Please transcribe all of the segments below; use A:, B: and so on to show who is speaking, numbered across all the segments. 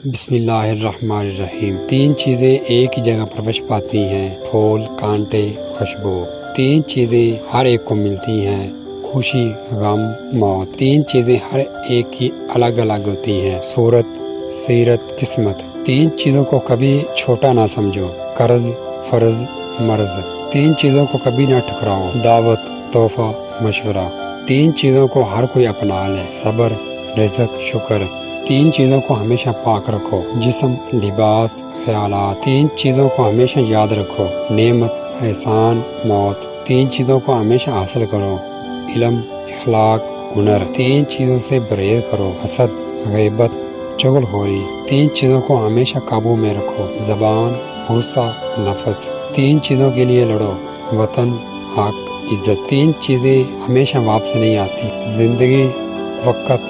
A: بسم اللہ الرحمن الرحیم۔ تین چیزیں ایک ہی جگہ پرورش پاتی ہیں، پھول، کانٹے، خوشبو۔ تین چیزیں ہر ایک کو ملتی ہیں، خوشی، غم، موت۔ تین چیزیں ہر ایک کی الگ الگ ہوتی ہیں، صورت، سیرت، قسمت۔ تین چیزوں کو کبھی چھوٹا نہ سمجھو، قرض، فرض، مرض۔ تین چیزوں کو کبھی نہ ٹھکراؤ، دعوت، تحفہ، مشورہ۔ تین چیزوں کو ہر کوئی اپنا لے، صبر، رزق، شکر۔ تین چیزوں کو ہمیشہ پاک رکھو، جسم، لباس، خیالات۔ تین چیزوں کو ہمیشہ یاد رکھو، نعمت، احسان، موت۔ تین چیزوں کو ہمیشہ حاصل کرو، علم، اخلاق، ہنر۔ تین چیزوں سے پرہیز کرو، حسد، غیبت، چغل خوری۔ تین چیزوں کو ہمیشہ قابو میں رکھو، زبان، غصہ، نفس۔ تین چیزوں کے لیے لڑو، وطن، حق، عزت۔ تین چیزیں ہمیشہ واپس نہیں آتی، زندگی، وقت،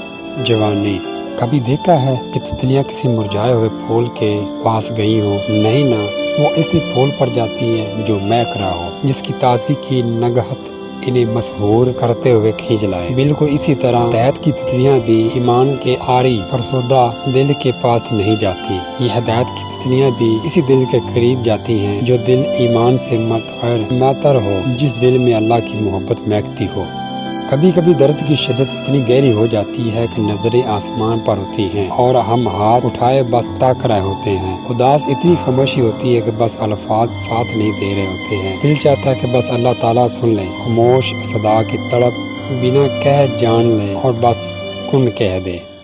A: جوانی۔ کبھی دیکھا ہے کہ تتلیاں کسی مرجھائے ہوئے پھول کے پاس گئی ہوں؟ نہیں نا، وہ اسی پھول پر جاتی ہیں جو مہک رہا ہو، جس کی تازگی کی نگہت انہیں مسحور کرتے ہوئے کھینچ لائے۔ بالکل اسی طرح ہدایت کی تتلیاں بھی ایمان کے عاری فرسودہ دل کے پاس نہیں جاتی۔ یہ ہدایت کی تتلیاں بھی اسی دل کے قریب جاتی ہیں جو دل ایمان سے معطر ہو، جس دل میں اللہ کی محبت مہکتی ہو۔ کبھی کبھی درد کی شدت اتنی گہری ہو جاتی ہے کہ نظریں آسمان پر ہوتی ہیں اور ہم ہاتھ اٹھائے بس تاک رہے ہوتے ہیں۔ اداس اتنی خاموشی ہوتی ہے کہ بس الفاظ ساتھ نہیں دے رہے ہوتے ہیں۔ دل چاہتا ہے کہ بس اللہ تعالیٰ سن لے، خاموش صدا کی تڑپ بنا کہہ جان لے اور بس کن کہہ دے۔